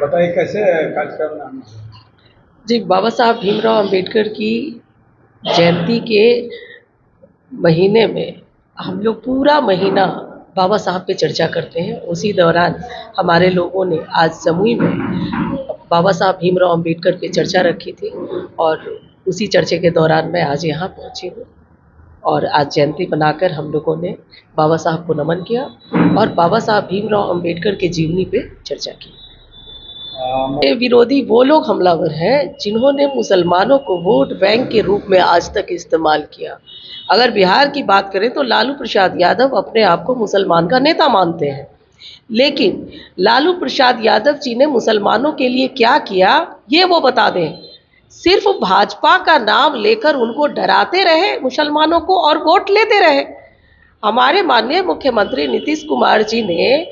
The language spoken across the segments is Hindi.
बताइए कैसे कार्यक्रम। जी, बाबा साहब भीमराव अंबेडकर की जयंती के महीने में हम लोग पूरा महीना बाबा साहब पे चर्चा करते हैं। उसी दौरान हमारे लोगों ने आज जमुई में बाबा साहब भीमराव अंबेडकर पे चर्चा रखी थी और उसी चर्चे के दौरान मैं आज यहाँ पहुँची हूँ और आज जयंती बनाकर हम लोगों ने बाबा साहब को नमन किया और बाबा साहब भीमराव अंबेडकर के जीवनी पे चर्चा की। ये विरोधी वो लोग हमलावर हैं जिन्होंने मुसलमानों को वोट बैंक के रूप में आज तक इस्तेमाल किया। अगर बिहार की बात करें तो लालू प्रसाद यादव अपने आप को मुसलमान का नेता मानते हैं, लेकिन लालू प्रसाद यादव जी ने मुसलमानों के लिए क्या किया ये वो बता दें। सिर्फ भाजपा का नाम लेकर उनको डराते रहे मुसलमानों को और वोट लेते रहे। हमारे माननीय मुख्यमंत्री नीतीश कुमार जी ने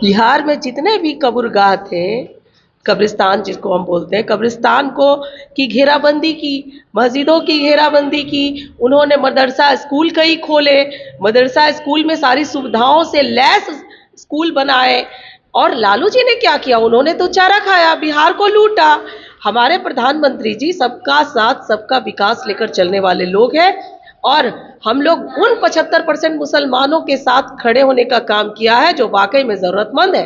बिहार में जितने भी कब्रगाह थे, कब्रिस्तान जिसको हम बोलते हैं, कब्रिस्तान को की घेराबंदी की, मस्जिदों की घेराबंदी की, उन्होंने मदरसा स्कूल कई खोले, मदरसा स्कूल में सारी सुविधाओं से लैस स्कूल बनाए। और लालू जी ने क्या किया, उन्होंने तो चारा खाया, बिहार को लूटा। हमारे प्रधानमंत्री जी सबका साथ सबका विकास लेकर चलने वाले लोग हैं और हम लोग उन 75% मुसलमानों के साथ खड़े होने का काम किया है जो वाकई में ज़रूरतमंद है।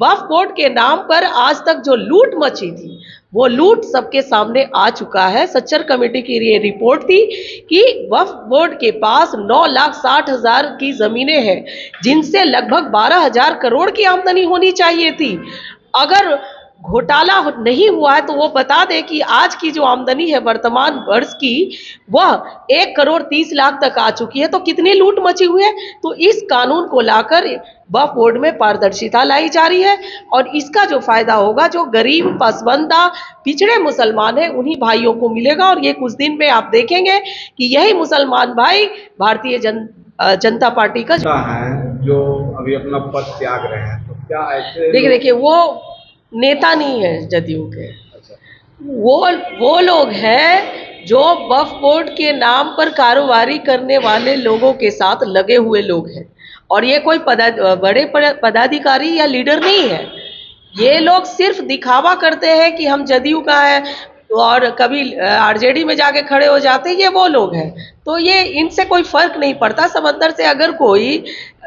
वक्फ बोर्ड के नाम पर आज तक जो लूट मची थी वो लूट सबके सामने आ चुका है। सच्चर कमेटी की ये रिपोर्ट थी कि वक्फ बोर्ड के पास 9,60,000 की ज़मीनें हैं जिनसे लगभग 12,000 करोड़ की आमदनी होनी चाहिए थी। अगर घोटाला नहीं हुआ है तो वो बता दे कि आज की जो आमदनी है वर्तमान वर्ष की वह 1,30,00,000 तक आ चुकी है। तो कितनी लूट मची हुई है। तो इस कानून को लाकर वक्फ बोर्ड में पारदर्शिता लाई जा रही है और इसका जो फायदा होगा जो गरीब पसमानदा पिछड़े मुसलमान हैं उन्हीं भाइयों को मिलेगा। और ये कुछ दिन में आप देखेंगे कि यही मुसलमान भाई भारतीय जनता पार्टी का है जो अभी अपना पद त्याग रहे हैं, तो क्या ऐसे देखिए वो नेता नहीं है जदयू के। वो लोग हैं जो वक्फ बोर्ड के नाम पर कारोबारी करने वाले लोगों के साथ लगे हुए लोग हैं और ये कोई बड़े पदाधिकारी या लीडर नहीं है। ये लोग सिर्फ दिखावा करते हैं कि हम जदयू का है और कभी आरजेडी में जाके खड़े हो जाते हैं, ये वो लोग हैं। तो ये इनसे कोई फर्क नहीं पड़ता। समंदर से अगर कोई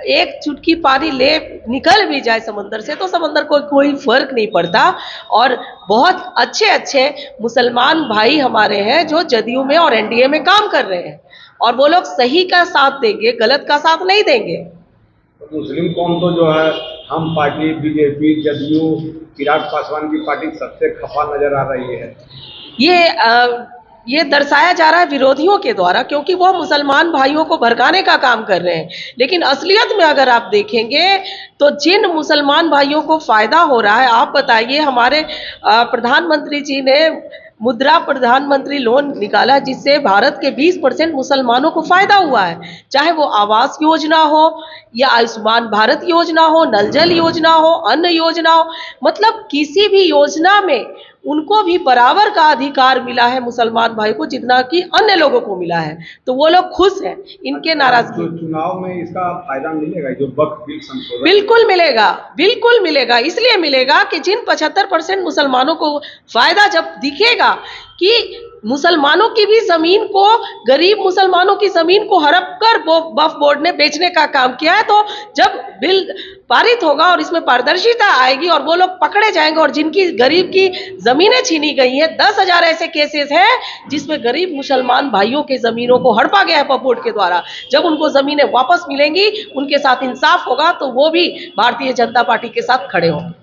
एक चुटकी पानी ले निकल भी जाए समंदर से तो समंदर को कोई फर्क नहीं पड़ता। और बहुत अच्छे अच्छे मुसलमान भाई हमारे हैं जो जदयू में और एनडीए में काम कर रहे हैं और वो लोग सही का साथ देंगे, गलत का साथ नहीं देंगे। मुस्लिम कौम तो जो है हम पार्टी बीजेपी जदयू चिराग पासवान की पार्टी सबसे खफा नजर आ रही है। ये दर्शाया जा रहा है विरोधियों के द्वारा, क्योंकि वो मुसलमान भाइयों को भड़काने का काम कर रहे हैं। लेकिन असलियत में अगर आप देखेंगे तो जिन मुसलमान भाइयों को फायदा हो रहा है, आप बताइए, हमारे प्रधानमंत्री जी ने मुद्रा प्रधानमंत्री लोन निकाला जिससे भारत के 20% मुसलमानों को फायदा हुआ है। चाहे वो आवास योजना हो या आयुष्मान भारत योजना हो, नल जल योजना हो, अन्न योजना हो, मतलब किसी भी योजना में उनको भी बराबर का अधिकार मिला है मुसलमान भाई को जितना कि अन्य लोगों को मिला है। तो वो लोग खुश हैं। इनके नाराजगी चुनाव में इसका फायदा मिलेगा जो वक्फ बिल संशोधन? बिल्कुल मिलेगा, बिल्कुल मिलेगा। इसलिए मिलेगा कि जिन 75% मुसलमानों को फायदा जब दिखेगा कि मुसलमानों की भी जमीन को, गरीब मुसलमानों की जमीन को हड़प कर वो वक्फ बोर्ड ने बेचने का काम किया है, तो जब बिल पारित होगा और इसमें पारदर्शिता आएगी और वो लोग पकड़े जाएंगे और जिनकी गरीब की जमीनें छीनी गई हैं, 10,000 ऐसे केसेस हैं जिसमें गरीब मुसलमान भाइयों के जमीनों को हड़पा गया है वक्फ बोर्ड के द्वारा। जब उनको जमीनें वापस मिलेंगी, उनके साथ इंसाफ होगा, तो वो भी भारतीय जनता पार्टी के साथ खड़े होंगे।